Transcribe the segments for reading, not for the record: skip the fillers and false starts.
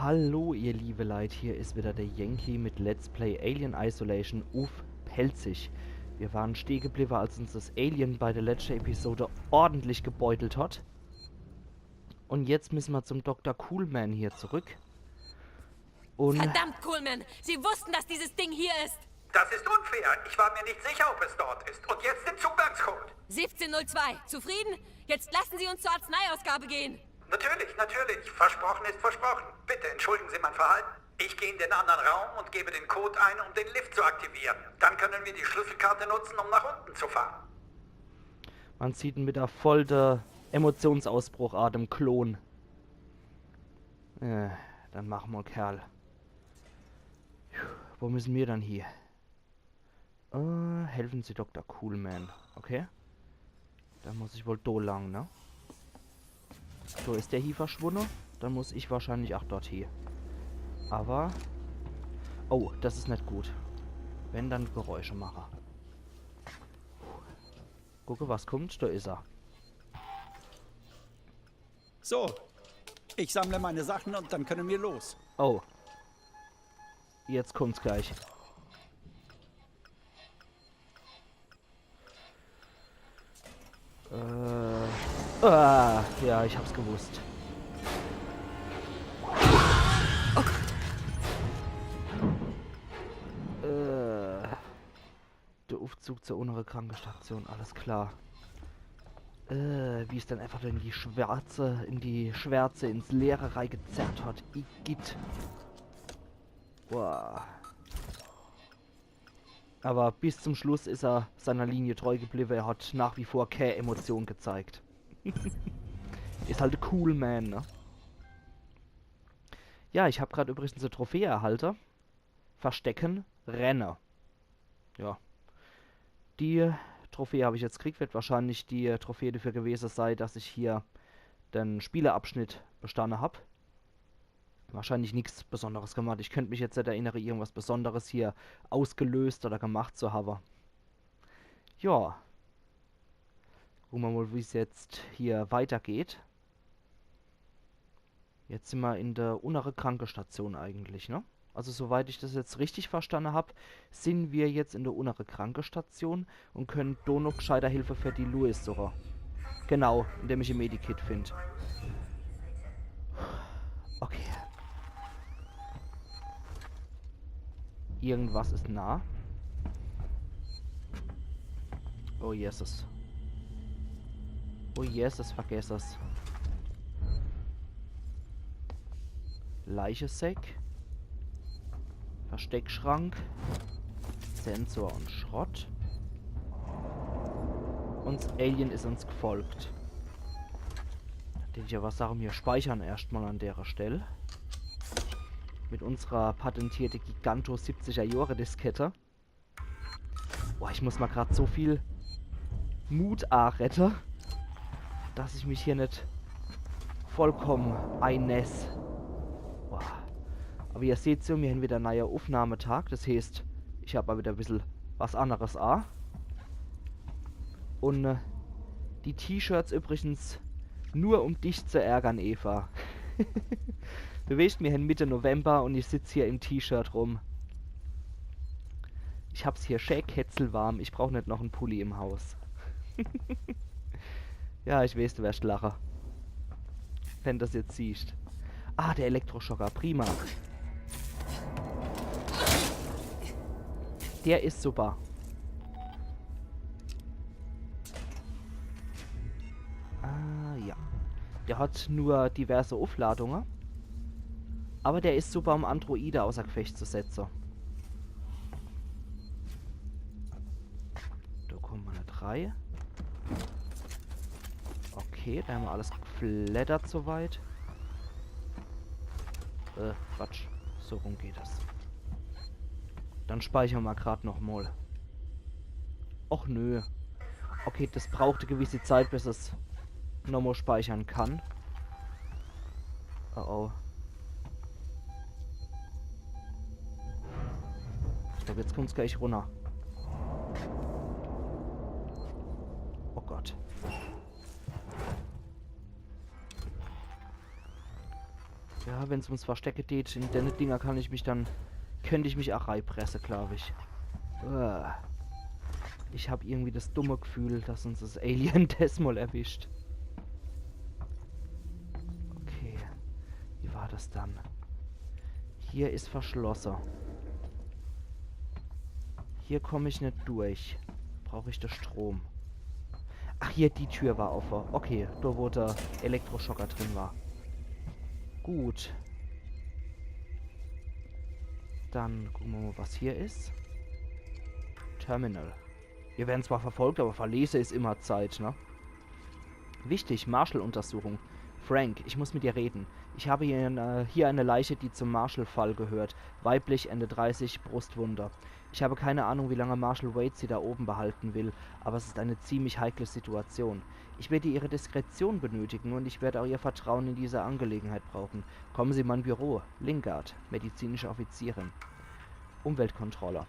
Hallo ihr liebe Leute, hier ist wieder der Yankee mit Let's Play Alien Isolation auf Pelzig. Wir waren stehen geblieben, als uns das Alien bei der letzten Episode ordentlich gebeutelt hat. Und jetzt müssen wir zum Dr. Coolman hier zurück. Und Verdammt, Coolman! Sie wussten, dass dieses Ding hier ist! Das ist unfair. Ich war mir nicht sicher, ob es dort ist. Und jetzt den Zugangscode. 1702. Zufrieden? Jetzt lassen Sie uns zur Arzneiausgabe gehen. Natürlich. Versprochen ist versprochen. Bitte entschuldigen Sie mein Verhalten. Ich gehe in den anderen Raum und gebe den Code ein, um den Lift zu aktivieren. Dann können wir die Schlüsselkarte nutzen, um nach unten zu fahren. man sieht ihn mit der voll der Emotionsausbruch Adam Klon. Dann machen wir, Kerl. Wo müssen wir dann hier? Helfen Sie Dr. Coolman. Okay. Dann muss ich wohl do lang, ne? So, ist der hier verschwunden? Dann muss ich wahrscheinlich auch dort hier. Aber... Oh, das ist nicht gut. Wenn, dann Geräusche mache. Gucke, was kommt. Da ist er. So, ich sammle meine Sachen und dann können wir los. Oh. Jetzt kommt's gleich. Ja, ich hab's gewusst. Oh Gott. Der Aufzug zur inneren Krankenstation, alles klar. Wie es dann einfach in die Schwärze, ins Leere reingezerrt hat. Igitt. Boah. Aber bis zum Schluss ist er seiner Linie treu geblieben. Er hat nach wie vor keine Emotion gezeigt. Ist halt ein cool Man, ne? Ja, ich habe gerade übrigens eine Trophäe erhalten. Verstecken, Renne. Ja. Die Trophäe habe ich jetzt gekriegt. Wird wahrscheinlich die Trophäe dafür gewesen sein, dass ich hier den Spieleabschnitt bestanden habe. Wahrscheinlich nichts Besonderes gemacht. Ich könnte mich jetzt nicht erinnern, irgendwas Besonderes hier ausgelöst oder gemacht zu haben. Ja. Gucken wir mal, wie es jetzt hier weitergeht. Jetzt sind wir in der inneren Krankenstation eigentlich, ne? Also soweit ich das jetzt richtig verstanden habe, sind wir jetzt in der inneren Krankenstation und können da noch gescheiter Hilfe für die Louis suchen. Genau, indem ich ein Medikit finde. Okay. Irgendwas ist nah. Oh Jesus. Oh Jesus, vergiss es. Leichesäck. Versteckschrank. Sensor und Schrott. Und das Alien ist uns gefolgt. Den ich ja was sagen, wir speichern erstmal an der Stelle. Mit unserer patentierte Giganto 70er Jahre Diskette. Boah, ich muss mal gerade so viel Mut retten, dass ich mich hier nicht vollkommen einnäss. Boah. Aber ihr seht so, wir haben wieder einen neuen Aufnahmetag. Das heißt, ich habe mal wieder ein bisschen was anderes an. Und die T-Shirts übrigens nur um dich zu ärgern, Eva. Du weißt, wir haben Mitte November und ich sitze hier im T-Shirt rum. Ich hab's hier schön ketzelwarm. Ich brauche nicht noch einen Pulli im Haus. Ja, ich weiß, du wirst lachen. Wenn das jetzt siehst. Ah, der Elektroschocker. Prima. Der ist super. Ah, ja. Der hat nur diverse Aufladungen. Aber der ist super, um Androide außer Gefecht zu setzen. Da kommen wir nicht rein. Okay, da haben wir alles geflattert soweit. Quatsch. So rum geht das. Dann speichern wir gerade nochmal. Och nö. Okay, das braucht eine gewisse Zeit, bis es nochmal speichern kann. Oh oh. Ich glaube, jetzt kommt es gleich runter. Oh Gott. Ja, wenn es ums Verstecke geht, in den Dinger könnte ich mich auch reinpressen, glaube ich. Ich habe irgendwie das dumme Gefühl, dass uns das Alien das mal erwischt. Okay. Wie war das dann? Hier ist verschlossen. Hier komme ich nicht durch. Brauche ich den Strom. Ach, hier, die Tür war offen. Okay, da wo der Elektroschocker drin war. Gut. Dann gucken wir mal, was hier ist. Terminal. Wir werden zwar verfolgt, aber verlese ist immer Zeit, ne? Wichtig, Marshall-Untersuchung. Frank, ich muss mit dir reden. Ich habe hier eine Leiche, die zum Marshall-Fall gehört. Weiblich, Ende 30, Brustwunder. Ich habe keine Ahnung, wie lange Marshall Wade sie da oben behalten will, aber es ist eine ziemlich heikle Situation. Ich werde Ihre Diskretion benötigen und ich werde auch Ihr Vertrauen in dieser Angelegenheit brauchen. Kommen Sie in mein Büro. Lingard, medizinische Offizierin. Umweltcontroller.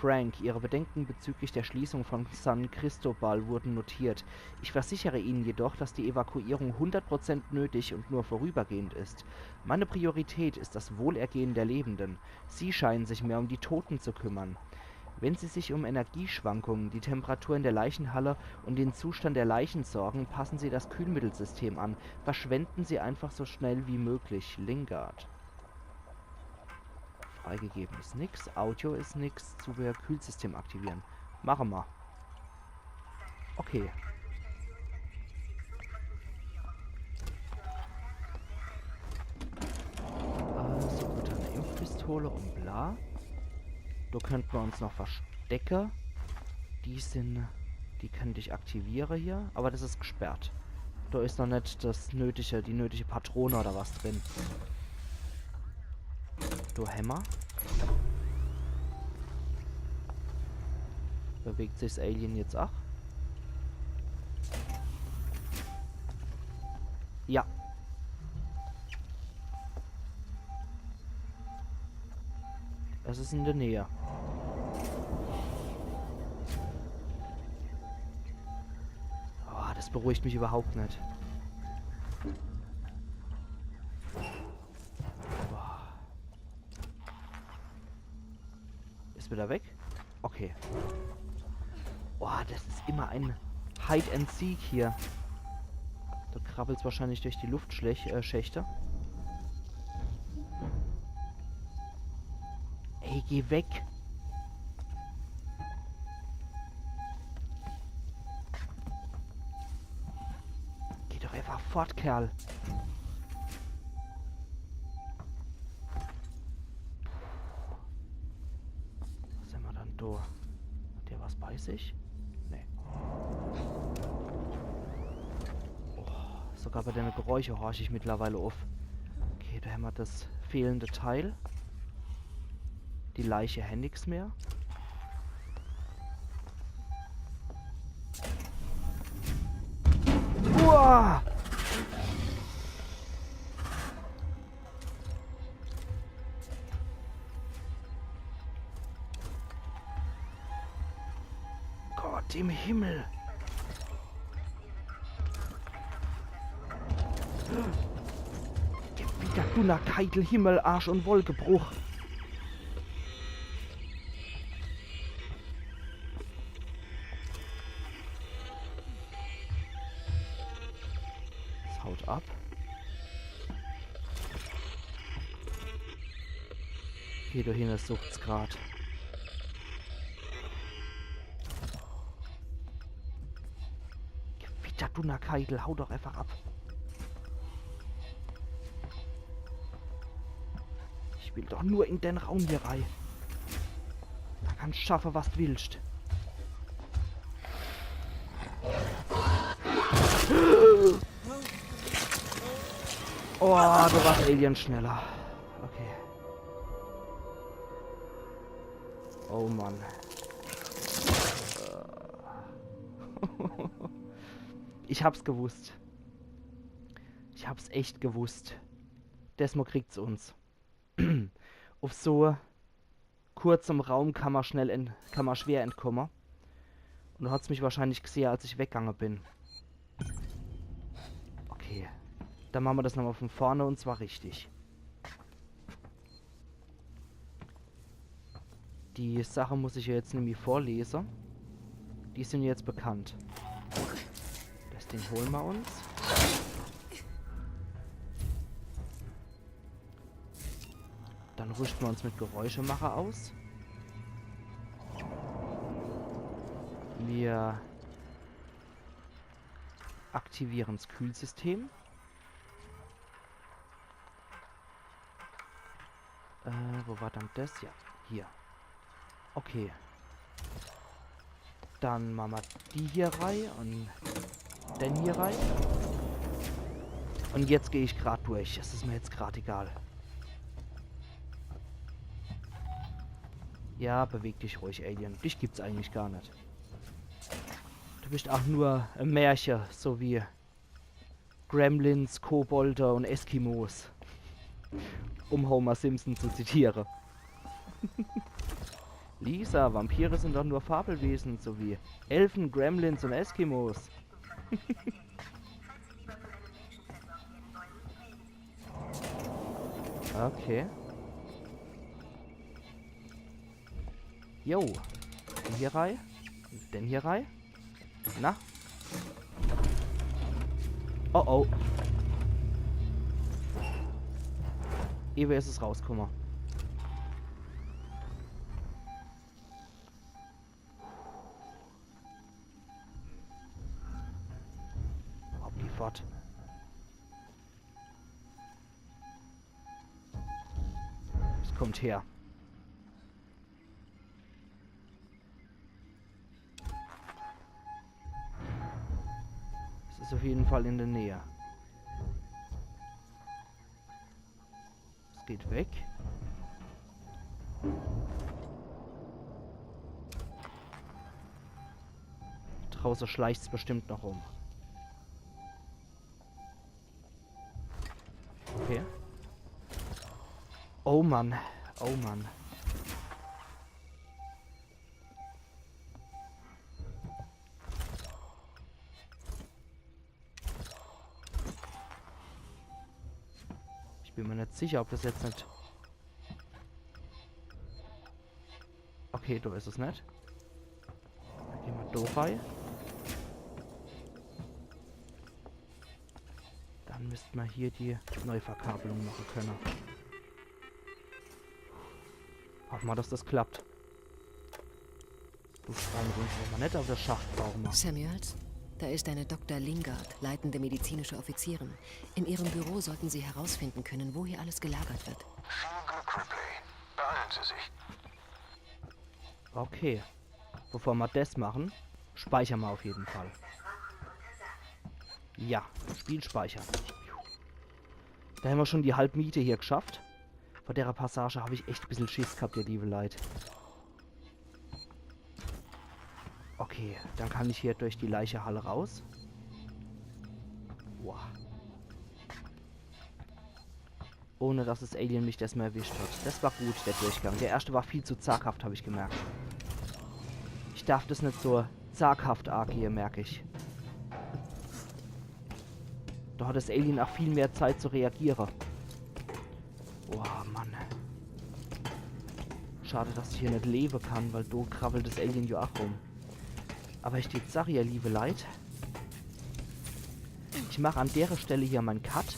Frank, Ihre Bedenken bezüglich der Schließung von San Cristobal wurden notiert. Ich versichere Ihnen jedoch, dass die Evakuierung 100% nötig und nur vorübergehend ist. Meine Priorität ist das Wohlergehen der Lebenden. Sie scheinen sich mehr um die Toten zu kümmern. Wenn Sie sich um Energieschwankungen, die Temperatur in der Leichenhalle und den Zustand der Leichen sorgen, passen Sie das Kühlmittelsystem an. Verschwenden Sie einfach so schnell wie möglich. Lingard. Freigegeben ist nix. Audio ist nix. Zubehör Kühlsystem aktivieren. Machen wir. Okay. So gut, eine Impfpistole und bla. Da könnten wir uns noch verstecken. Die könnte ich aktivieren hier. Aber das ist gesperrt. Da ist noch nicht die nötige Patrone oder was drin. Du Hämmer. Bewegt sich das Alien jetzt auch? Ja. Es ist in der Nähe. Oh, das beruhigt mich überhaupt nicht. Ist wieder weg? Okay. Boah, das ist immer ein Hide and Seek hier. Da krabbelt es wahrscheinlich durch die Luftschächte. Ey, geh weg. Geh doch einfach fort, Kerl. Hat der was bei sich? Nee. Oh, sogar bei den Geräuschen horche ich mittlerweile auf. Okay, da haben wir das fehlende Teil. Die Leiche hat nichts mehr. Uah! Gott im Himmel. Wieder dünner Keitel, Himmel, Arsch und Wolkebruch. Es haut ab. Hier dahin, das sucht's grad. Dünner Keitel, hau doch einfach ab. Ich will doch nur in den Raum hier rein. Da kannst du schaffen, was du willst. Oh, du warst Alien schneller. Okay. Oh Mann. Ich hab's gewusst. Ich hab's echt gewusst. Desmo kriegt's uns. Auf so kurzem Raum kann man schwer entkommen. Und du hast mich wahrscheinlich gesehen, als ich weggegangen bin. Okay. Dann machen wir das nochmal von vorne und zwar richtig. Die Sache muss ich ja jetzt nämlich vorlesen. Die sind jetzt bekannt. Das Ding holen wir uns. Dann rüsten wir uns mit Geräuschemacher aus. Wir aktivieren das Kühlsystem. Wo war dann das? Ja, hier. Okay. Dann machen wir die hier rein und den hier rein. Und jetzt gehe ich gerade durch. Das ist mir jetzt gerade egal. Ja, beweg dich ruhig, Alien. Dich gibt's eigentlich gar nicht. Du bist auch nur ein Märchen, so wie Gremlins, Kobolde und Eskimos. Um Homer Simpson zu zitieren. Lisa, Vampire sind doch nur Fabelwesen, so wie Elfen, Gremlins und Eskimos. Okay. Jo. Den hier rein. Den hier rein. Na? Oh oh. Ewe ist es rausgekommen. Ob die fort. Es kommt her. Es ist auf jeden Fall in der Nähe. Es geht weg. Draußen schleicht es bestimmt noch um. Okay. Oh Mann. Oh Mann. Ich bin mir nicht sicher, ob das jetzt nicht... Okay, da ist es nicht. Dann gehen wir da rein. Dann müssten wir hier die Neuverkabelung machen können. Hoffen wir, dass das klappt. Du Schweinrund wollen wir nicht, aber das Schacht brauchen wir. Samuels, da ist eine Dr. Lingard, leitende medizinische Offizierin. In ihrem Büro sollten Sie herausfinden können, wo hier alles gelagert wird. Viel Glück, Ripley. Beeilen Sie sich. Okay. Bevor wir das machen, speichern wir auf jeden Fall. Ja, Spiel speichern. Da haben wir schon die Halbmiete hier geschafft. Vor der Passage habe ich echt ein bisschen Schiss gehabt, ihr liebe Leute. Okay, dann kann ich hier durch die Leichenhalle raus. Wow. Ohne dass das Alien mich das mehr erwischt hat. Das war gut, der Durchgang. Der erste war viel zu zaghaft, habe ich gemerkt. Ich darf das nicht so zaghaft agieren, merke ich. Da hat das Alien auch viel mehr Zeit zu reagieren. Boah, Mann. Schade, dass ich hier nicht leben kann, weil da krabbelt das Alien ja auch rum. Aber ich sage ja, liebe Leute, ich mache an der Stelle hier meinen Cut.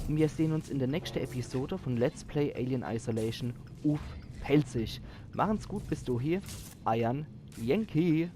Und wir sehen uns in der nächsten Episode von Let's Play Alien Isolation auf Pelzig. Machen's gut bis dahin. Iron Yankee.